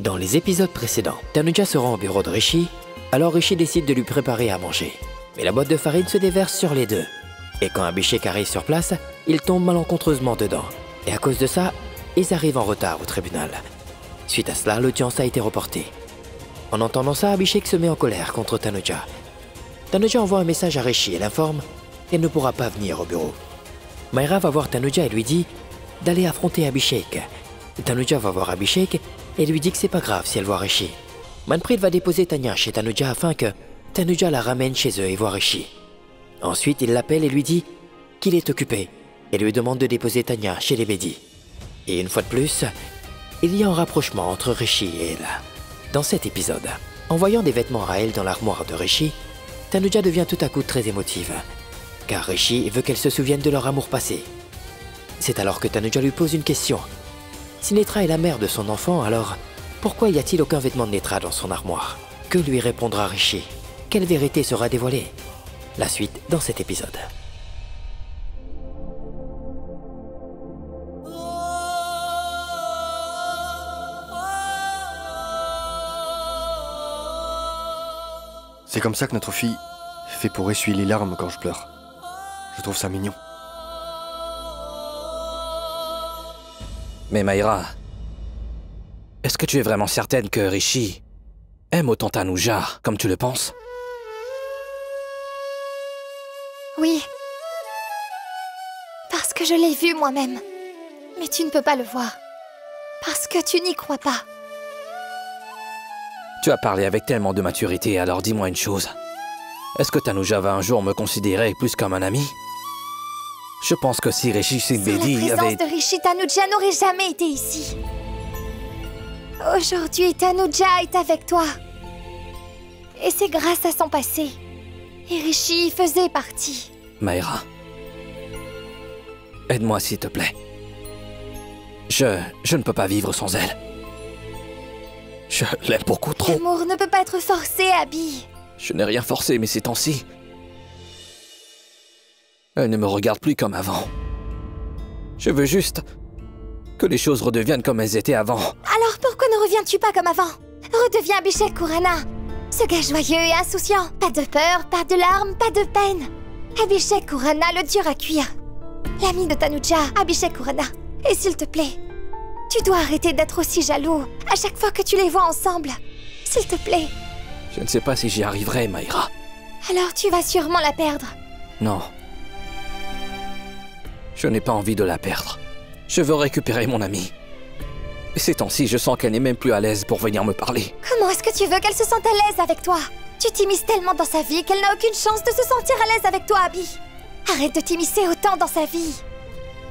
Dans les épisodes précédents, Tanuja se rend au bureau de Rishi, alors Rishi décide de lui préparer à manger. Mais la boîte de farine se déverse sur les deux. Et quand Abhishek arrive sur place, il tombe malencontreusement dedans. Et à cause de ça, ils arrivent en retard au tribunal. Suite à cela, l'audience a été reportée. En entendant ça, Abhishek se met en colère contre Tanuja. Tanuja envoie un message à Rishi et l'informe qu'elle ne pourra pas venir au bureau. Mayra va voir Tanuja et lui dit d'aller affronter Abhishek. Tanuja va voir Abhishek et lui dit que c'est pas grave si elle voit Rishi. Manpreet va déposer Tanya chez Tanuja afin que Tanuja la ramène chez eux et voit Rishi. Ensuite, il l'appelle et lui dit qu'il est occupé et lui demande de déposer Tanya chez les Bedi. Et une fois de plus, il y a un rapprochement entre Rishi et elle. Dans cet épisode, en voyant des vêtements à elle dans l'armoire de Rishi, Tanuja devient tout à coup très émotive, car Rishi veut qu'elle se souvienne de leur amour passé. C'est alors que Tanuja lui pose une question. Si Netra est la mère de son enfant, alors pourquoi y a-t-il aucun vêtement de Netra dans son armoire? Que lui répondra Rishi? Quelle vérité sera dévoilée? La suite dans cet épisode. C'est comme ça que notre fille fait pour essuyer les larmes quand je pleure. Je trouve ça mignon. Mais Mayra, est-ce que tu es vraiment certaine que Rishi aime autant Tanuja comme tu le penses? Oui. Parce que je l'ai vu moi-même. Mais tu ne peux pas le voir. Parce que tu n'y crois pas. Tu as parlé avec tellement de maturité, alors dis-moi une chose. Est-ce que Tanuja va un jour me considérer plus comme un ami? Je pense que si Rishi Singh Bedi avait... Sans la présence de Rishi, Tanuja n'aurait jamais été ici. Aujourd'hui, Tanuja est avec toi. Et c'est grâce à son passé. Et Rishi faisait partie. Mayra, aide-moi s'il te plaît. Je ne peux pas vivre sans elle. Je l'aime beaucoup trop. L'amour ne peut pas être forcé, Abhi. Je n'ai rien forcé, mais ces temps-ci, elle ne me regarde plus comme avant. Je veux juste que les choses redeviennent comme elles étaient avant. Alors pourquoi ne reviens-tu pas comme avant? Redeviens Abhishek Khurana. Ce gars joyeux et insouciant. Pas de peur, pas de larmes, pas de peine. Abhishek Khurana, le dur à cuire. L'ami de Tanuja, Abhishek Khurana. Et s'il te plaît, tu dois arrêter d'être aussi jaloux à chaque fois que tu les vois ensemble. S'il te plaît. Je ne sais pas si j'y arriverai, Mayra. Alors tu vas sûrement la perdre. Non. Je n'ai pas envie de la perdre. Je veux récupérer mon amie. Et ces temps-ci, je sens qu'elle n'est même plus à l'aise pour venir me parler. Comment est-ce que tu veux qu'elle se sente à l'aise avec toi? Tu t'immisces tellement dans sa vie qu'elle n'a aucune chance de se sentir à l'aise avec toi, Abhi. Arrête de t'immiscer autant dans sa vie.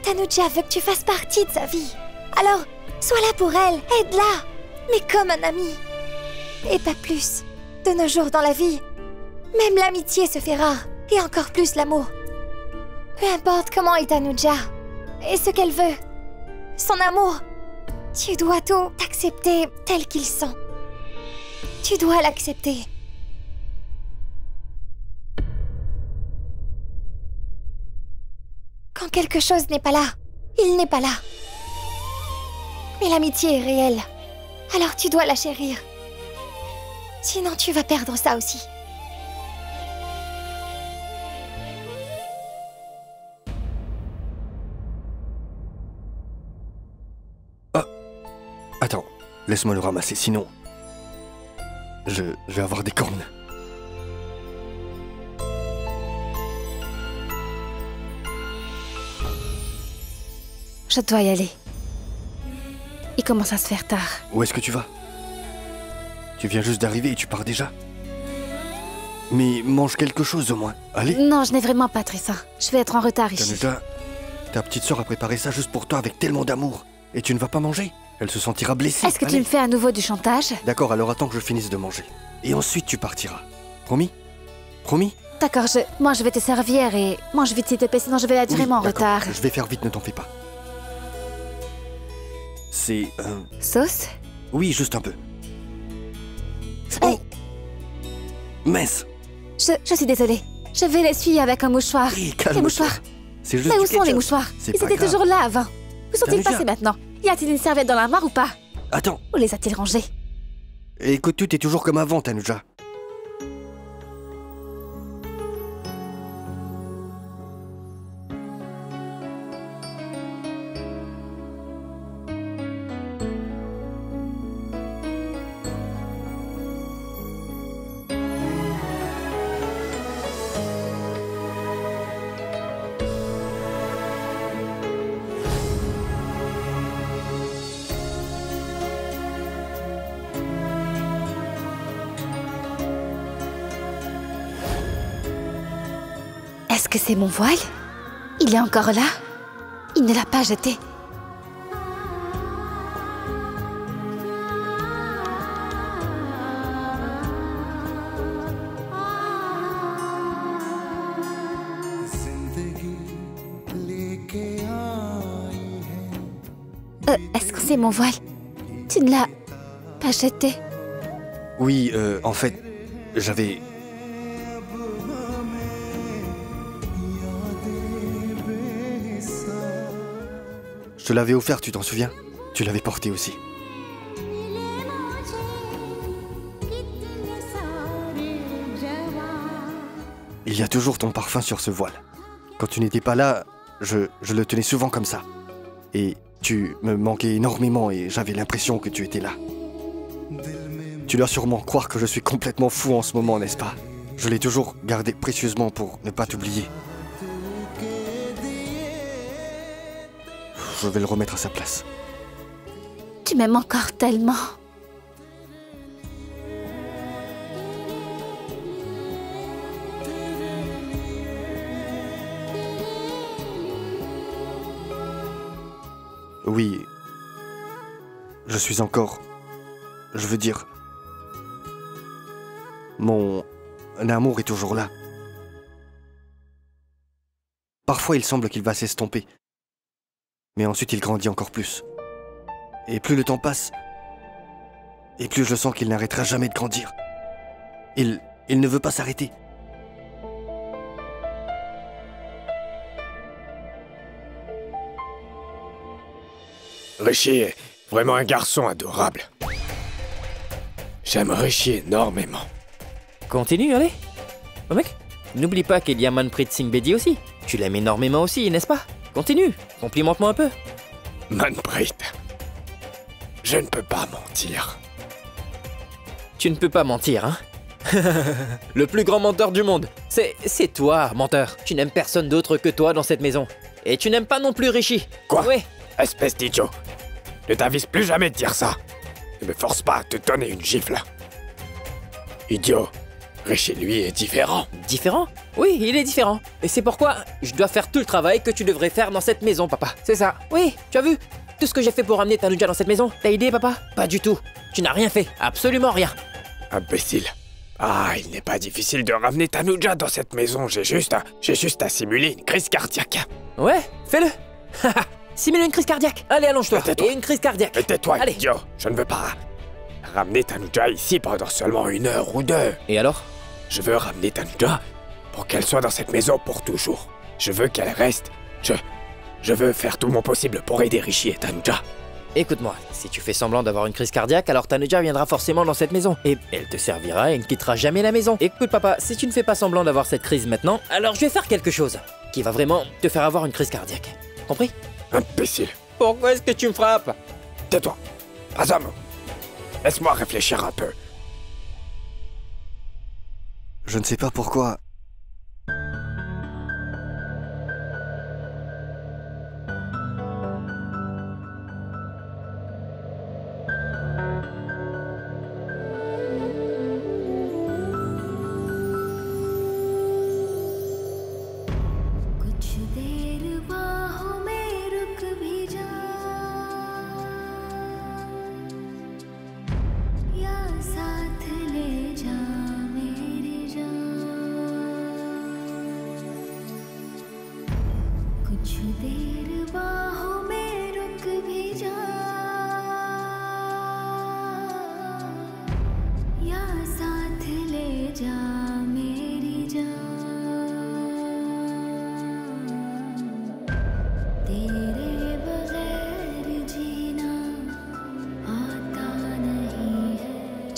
Tanuja veut que tu fasses partie de sa vie. Alors, sois là pour elle, aide-la, mais comme un ami. Et pas plus. De nos jours dans la vie, même l'amitié se fait rare, et encore plus l'amour. Peu importe comment est Tanuja, et ce qu'elle veut, son amour, tu dois tout accepter tel qu'il sent. Tu dois l'accepter. Quand quelque chose n'est pas là, il n'est pas là. Mais l'amitié est réelle, alors tu dois la chérir. Sinon tu vas perdre ça aussi. Attends, laisse-moi le ramasser, sinon... Je vais avoir des cornes. Je dois y aller. Il commence à se faire tard. Où est-ce que tu vas? Tu viens juste d'arriver et tu pars déjà? Mais mange quelque chose au moins, allez. Non, je n'ai vraiment pas très faim. Je vais être en retard ici. Tanuja, ta petite sœur a préparé ça juste pour toi avec tellement d'amour. Et tu ne vas pas manger? Elle se sentira blessée. Est-ce que tu me fais à nouveau du chantage? D'accord, alors attends que je finisse de manger. Et ensuite tu partiras. Promis? Promis? D'accord, moi je vais te servir et mange vite s'il te plaît, sinon je vais être vraiment en retard. Je vais faire vite, ne t'en fais pas. C'est... Sauce? Oui, juste un peu. Oh! Mince! Je suis désolée. Je vais l'essuyer avec un mouchoir. Oui, calme-toi. Les mouchoirs. C'est juste Mais du où sont les ketchup. mouchoirs? C'est Ils pas étaient grave. toujours là avant. Où sont-ils Tanuja. passés maintenant? Y a-t-il une serviette dans l'armoire ou pas? Attends, Où les a-t-il rangés? Écoute, tout est toujours comme avant, Tanuja. Est-ce que c'est mon voile? Il est encore là? Il ne l'a pas jeté. Est-ce que c'est mon voile? Tu ne l'as pas jeté? Oui, en fait, j'avais... Je te l'avais offert, tu t'en souviens? Tu l'avais porté aussi. Il y a toujours ton parfum sur ce voile. Quand tu n'étais pas là, je le tenais souvent comme ça. Et tu me manquais énormément et j'avais l'impression que tu étais là. Tu dois sûrement croire que je suis complètement fou en ce moment, n'est-ce pas? Je l'ai toujours gardé précieusement pour ne pas t'oublier. Je vais le remettre à sa place. Tu m'aimes encore tellement. Oui, je suis encore... Je veux dire... Mon amour est toujours là. Parfois, il semble qu'il va s'estomper. Mais ensuite, il grandit encore plus. Et plus le temps passe, et plus je sens qu'il n'arrêtera jamais de grandir. Il ne veut pas s'arrêter. Rishi est vraiment un garçon adorable. J'aime Rishi énormément. Continue, allez. Oh mec, n'oublie pas qu'il y a Manpreet Singh Bedi aussi. Tu l'aimes énormément aussi, n'est-ce pas? Continue, complimente-moi un peu. Manpreet, je ne peux pas mentir. Tu ne peux pas mentir, hein? Le plus grand menteur du monde. C'est toi, menteur. Tu n'aimes personne d'autre que toi dans cette maison. Et tu n'aimes pas non plus Rishi. Quoi? Oui. Espèce d'idiot. Ne t'avise plus jamais de dire ça. Ne me force pas à te donner une gifle. Idiot. Rishi, lui, est différent. Différent? Oui, il est différent. Et c'est pourquoi je dois faire tout le travail que tu devrais faire dans cette maison, papa. C'est ça. Oui, tu as vu? Tout ce que j'ai fait pour ramener Tanuja dans cette maison. T'as idée, papa? Pas du tout. Tu n'as rien fait. Absolument rien. Imbécile. Ah, il n'est pas difficile de ramener Tanuja dans cette maison. J'ai juste à simuler une crise cardiaque. Ouais, fais-le. Simule une crise cardiaque. Allez, allonge-toi. Et une crise cardiaque. Mais tais-toi, allez. Idiot. Je ne veux pas ramener Tanuja ici pendant seulement 1 heure ou 2. Et alors? Je veux ramener Tanuja pour qu'elle soit dans cette maison pour toujours. Je veux qu'elle reste. Je veux faire tout mon possible pour aider Rishi et Tanuja. Écoute-moi, si tu fais semblant d'avoir une crise cardiaque, alors Tanuja viendra forcément dans cette maison. Et elle te servira et ne quittera jamais la maison. Écoute papa, si tu ne fais pas semblant d'avoir cette crise maintenant, alors je vais faire quelque chose qui va vraiment te faire avoir une crise cardiaque. Compris? Imbécile. Pourquoi est-ce que tu me frappes? Tais-toi. Azam. Laisse-moi réfléchir un peu. Je ne sais pas pourquoi...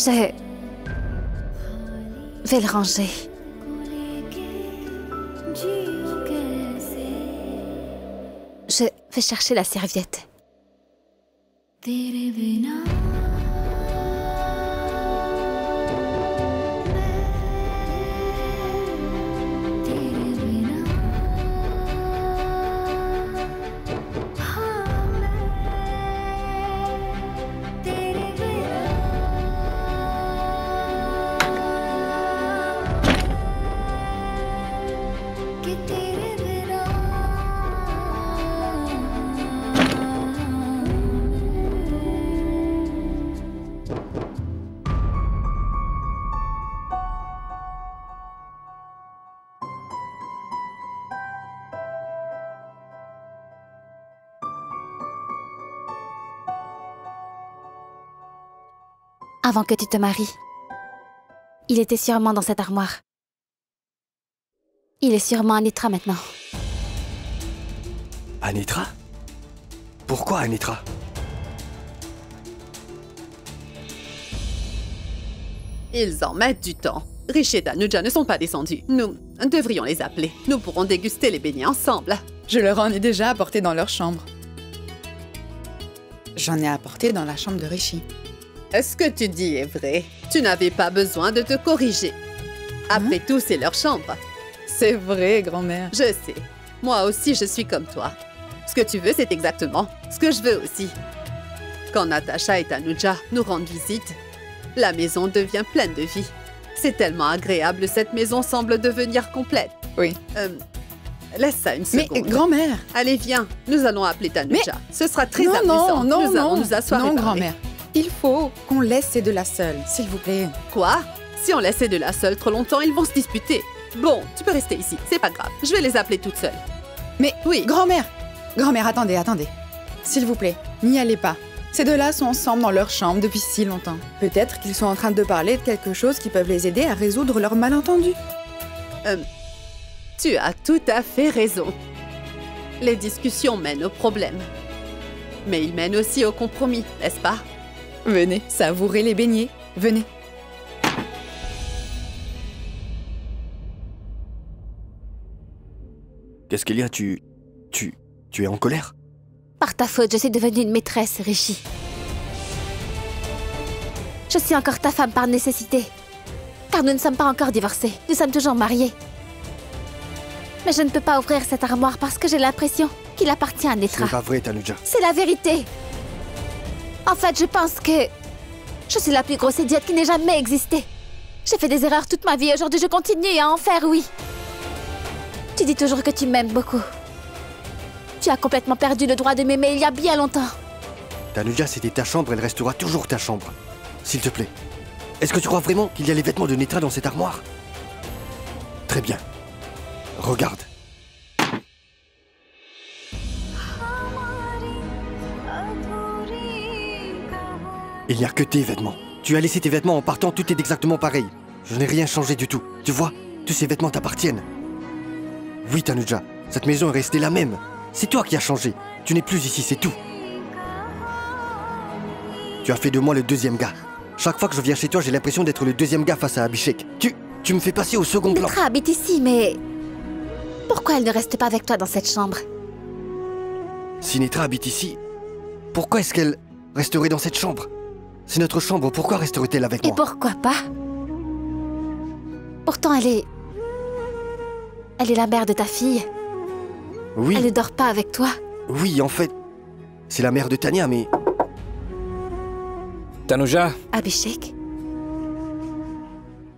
Je vais le ranger. Je vais chercher la serviette. Avant que tu te maries, il était sûrement dans cette armoire. Il est sûrement Anitra maintenant. Anitra? Pourquoi Anitra? Ils en mettent du temps. Rishi et Tanuja ne sont pas descendus. Nous devrions les appeler. Nous pourrons déguster les beignets ensemble. Je leur en ai déjà apporté dans leur chambre. J'en ai apporté dans la chambre de Rishi. Ce que tu dis est vrai. Tu n'avais pas besoin de te corriger. Après tout, c'est leur chambre. C'est vrai, grand-mère. Je sais. Moi aussi, je suis comme toi. Ce que tu veux, c'est exactement ce que je veux aussi. Quand Natasha et Tanuja nous rendent visite, la maison devient pleine de vie. C'est tellement agréable, cette maison semble devenir complète. Oui. Laisse ça une Mais, seconde. grand-mère! Allez, viens. Nous allons appeler Tanuja. Ce sera très Non, amusant. non, Nous allons nous asseoir non, et parler. grand-mère. Il faut qu'on laisse ces deux-là seuls, s'il vous plaît. Quoi? Si on laisse ces deux-là seuls trop longtemps, ils vont se disputer. Bon, tu peux rester ici. C'est pas grave. Je vais les appeler toutes seules. Mais, Oui. grand-mère! Grand-mère, attendez. S'il vous plaît, n'y allez pas. Ces deux-là sont ensemble dans leur chambre depuis si longtemps. Peut-être qu'ils sont en train de parler de quelque chose qui peut les aider à résoudre leur malentendu. Tu as tout à fait raison. Les discussions mènent au problème. Mais ils mènent aussi au compromis, n'est-ce pas? Venez, savourez les beignets. Venez. Qu'est-ce qu'il y a? Tu es en colère? Par ta faute, je suis devenue une maîtresse, Rishi. Je suis encore ta femme par nécessité. Car nous ne sommes pas encore divorcés. Nous sommes toujours mariés. Mais je ne peux pas ouvrir cette armoire parce que j'ai l'impression qu'il appartient à Ce Netra. n'est pas vrai, Tanuja. C'est la vérité. En fait, je pense que je suis la plus grosse idiote qui n'ait jamais existé. J'ai fait des erreurs toute ma vie. Aujourd'hui, je continue à en faire, oui. Tu dis toujours que tu m'aimes beaucoup. Tu as complètement perdu le droit de m'aimer il y a bien longtemps. Tanuja, c'était ta chambre, elle restera toujours ta chambre. S'il te plaît. Est-ce que tu crois vraiment qu'il y a les vêtements de Netra dans cette armoire? Très bien. Regarde. Il n'y a que tes vêtements. Tu as laissé tes vêtements en partant, tout est exactement pareil. Je n'ai rien changé du tout. Tu vois, tous ces vêtements t'appartiennent. Oui, Tanuja, cette maison est restée la même. C'est toi qui as changé. Tu n'es plus ici, c'est tout. Tu as fait de moi le deuxième gars. Chaque fois que je viens chez toi, j'ai l'impression d'être le deuxième gars face à Abhishek. Tu me fais passer au second plan. Netra habite ici, mais pourquoi elle ne reste pas avec toi dans cette chambre? Si Netra habite ici, pourquoi est-ce qu'elle resterait dans cette chambre? C'est notre chambre, pourquoi resterait-elle avec Et moi? pourquoi pas? Pourtant, elle est la mère de ta fille. Oui, Elle ne dort pas avec toi. oui, en fait, c'est la mère de Tania, mais... Tanuja, Abhishek?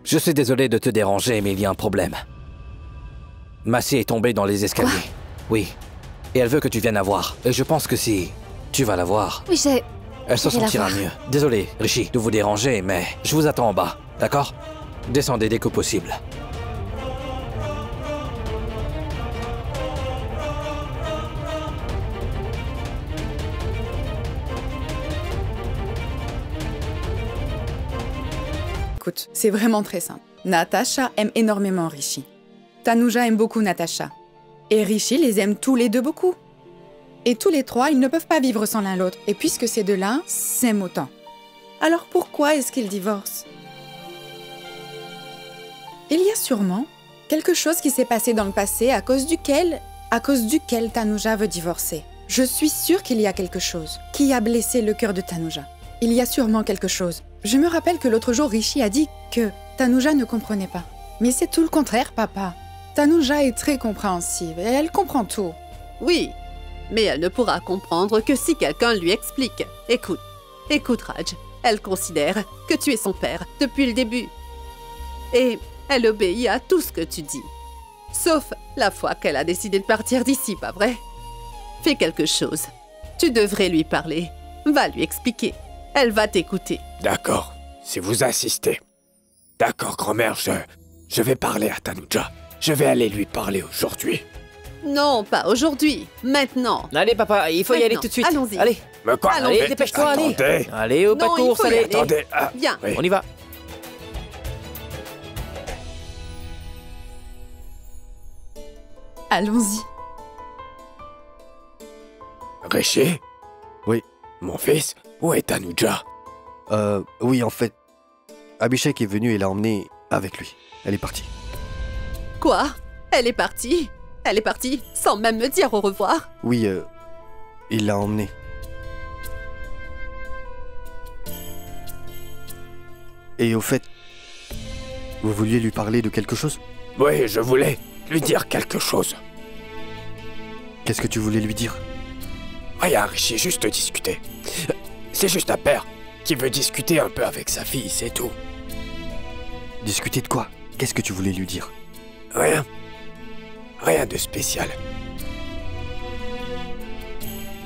je suis désolé de te déranger, mais il y a un problème. Massi est tombée dans les escaliers. Oui. Et elle veut que tu viennes la voir. Et je pense que si tu vas la voir, Oui, elle se j'irai la sentira voir. mieux. Désolé, Rishi, de vous déranger, mais je vous attends en bas, d'accord? Descendez dès que possible. Écoute, c'est vraiment très simple. Natasha aime énormément Rishi. Tanuja aime beaucoup Natasha. Et Rishi les aime tous les deux beaucoup. Et tous les trois, ils ne peuvent pas vivre sans l'un l'autre. Et puisque ces deux-là s'aiment autant, Alors pourquoi est-ce qu'ils divorcent? Il y a sûrement quelque chose qui s'est passé dans le passé à cause duquel Tanuja veut divorcer. Je suis sûre qu'il y a quelque chose qui a blessé le cœur de Tanuja. Il y a sûrement quelque chose. Je me rappelle que l'autre jour, Rishi a dit que Tanuja ne comprenait pas. Mais c'est tout le contraire, papa. Tanuja est très compréhensive et elle comprend tout. Oui, mais elle ne pourra comprendre que si quelqu'un lui explique. Écoute Raj, elle considère que tu es son père depuis le début. Et elle obéit à tout ce que tu dis. Sauf la fois qu'elle a décidé de partir d'ici, pas vrai? Fais quelque chose. Tu devrais lui parler. Va lui expliquer. Elle va t'écouter. D'accord, si vous insistez. D'accord, grand-mère, je vais parler à Tanuja. Je vais aller lui parler aujourd'hui. Non, pas aujourd'hui. Maintenant. Allez, papa, il faut y aller tout de suite. Allons-y. Allez, Mais quoi? allez, dépêche-toi, allez. Attendez. Allez, au pas de Non, il course, faut y allez. aller. Attendez. Viens. Oui. On y va. Allons-y. Rishi? Oui. Mon fils, où est Tanuja? Oui, en fait, Abhishek est venu et l'a emmenée avec lui. Elle est partie. Quoi? Elle est partie? Elle est partie sans même me dire au revoir? Oui, il l'a emmenée. Et au fait, vous vouliez lui parler de quelque chose? Oui, je voulais lui dire quelque chose. Qu'est-ce que tu voulais lui dire? Rien, Rishi, juste discuter. C'est juste un père qui veut discuter un peu avec sa fille, c'est tout. Discuter de quoi? Qu'est-ce que tu voulais lui dire? Rien. Rien de spécial.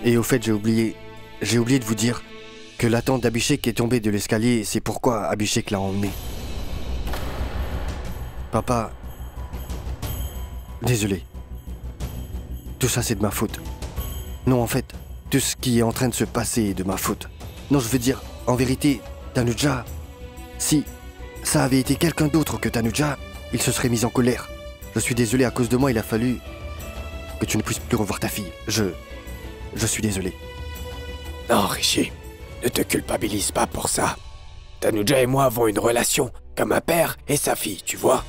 Et au fait, j'ai oublié de vous dire que la tante d'Abhishek est tombée de l'escalier, c'est pourquoi Abhishek l'a emmenée. Papa, désolé. Tout ça, c'est de ma faute. Non, en fait, tout ce qui est en train de se passer est de ma faute. Non, je veux dire, en vérité, Tanuja, si ça avait été quelqu'un d'autre que Tanuja, il se serait mis en colère. Je suis désolé, à cause de moi, il a fallu que tu ne puisses plus revoir ta fille. Je suis désolé. Non, Rishi, ne te culpabilise pas pour ça. Tanuja et moi avons une relation comme un père et sa fille, tu vois.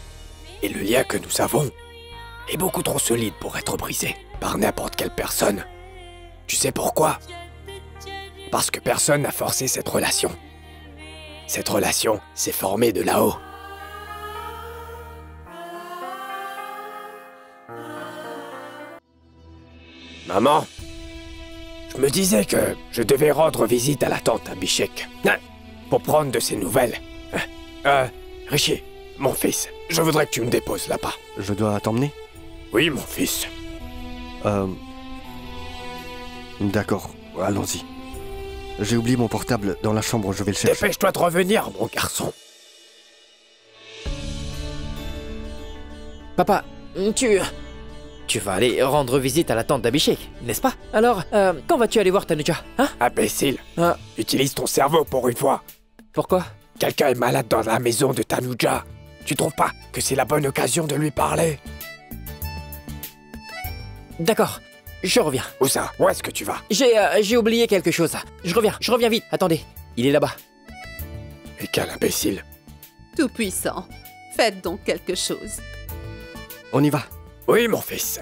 Et le lien que nous avons est beaucoup trop solide pour être brisé par n'importe quelle personne. Tu sais pourquoi? Parce que personne n'a forcé cette relation. Cette relation s'est formée de là-haut. Maman, je me disais que je devais rendre visite à la tante Abhishek, pour prendre de ses nouvelles. Rishi, mon fils, je voudrais que tu me déposes là-bas. Je dois t'emmener? Oui, mon fils. D'accord, allons-y. J'ai oublié mon portable dans la chambre, je vais le chercher. Dépêche-toi de revenir, mon garçon. Papa, tu vas aller rendre visite à la tante d'Abhishek, n'est-ce pas? Alors, quand vas-tu aller voir Tanuja, hein? Imbécile, utilise ton cerveau pour une fois. Pourquoi? Quelqu'un est malade dans la maison de Tanuja. Tu trouves pas que c'est la bonne occasion de lui parler? D'accord, je reviens. Où ça? Où est-ce que tu vas? J'ai oublié quelque chose. Je reviens vite. Attendez, il est là-bas. Et quel imbécile. Tout-puissant, faites donc quelque chose. On y va. Oui, mon fils.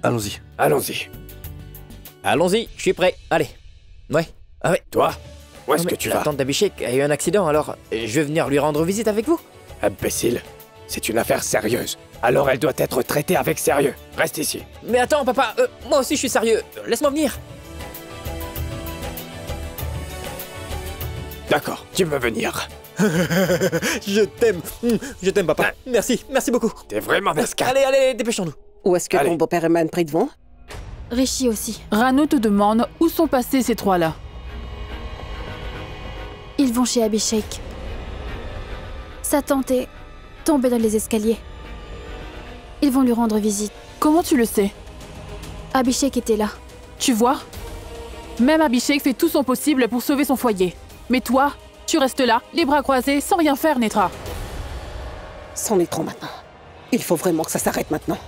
Allons-y. Allons-y. Allons-y, je suis prêt. Allez. Ouais. Ah ouais. Toi, où est-ce Non, que mais tu la vas? tante d'Abhishek a eu un accident, alors je vais venir lui rendre visite avec vous. Imbécile. C'est une affaire sérieuse. Alors elle doit être traitée avec sérieux. Reste ici. Mais attends, papa, moi aussi je suis sérieux. Laisse-moi venir. D'accord, tu veux venir. Je t'aime, papa. Merci beaucoup. T'es vraiment mesquin. Allez, dépêchons-nous. Où est-ce que Allez. ton beau-père et Man Prix vont? Rishi aussi. Rano te demande où sont passés ces trois-là. Ils vont chez Abhishek. Sa tante est tombée dans les escaliers. Ils vont lui rendre visite. Comment tu le sais? Abhishek était là. Tu vois? Même Abhishek fait tout son possible pour sauver son foyer. Mais toi, tu restes là, les bras croisés, sans rien faire, Netra. C'en est trop maintenant. Il faut vraiment que ça s'arrête maintenant.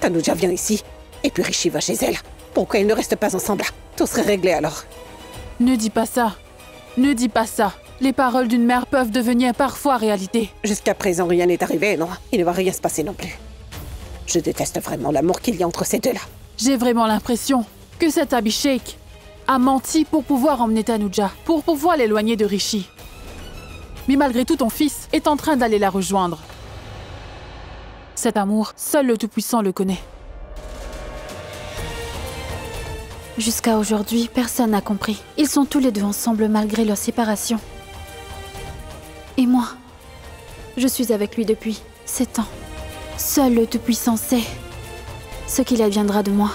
Tanuja vient ici, et puis Rishi va chez elle. Pourquoi ils ne restent pas ensemble? Tout serait réglé alors. Ne dis pas ça. Ne dis pas ça. Les paroles d'une mère peuvent devenir parfois réalité. Jusqu'à présent, rien n'est arrivé, non? Il ne va rien se passer non plus. Je déteste vraiment l'amour qu'il y a entre ces deux-là. J'ai vraiment l'impression que cet Abhishek a menti pour pouvoir emmener Tanuja, pour pouvoir l'éloigner de Rishi. Mais malgré tout, ton fils est en train d'aller la rejoindre. Cet amour, seul le Tout-Puissant le connaît. Jusqu'à aujourd'hui, personne n'a compris. Ils sont tous les deux ensemble malgré leur séparation. Et moi, je suis avec lui depuis 7 ans. Seul le Tout-Puissant sait ce qu'il adviendra de moi.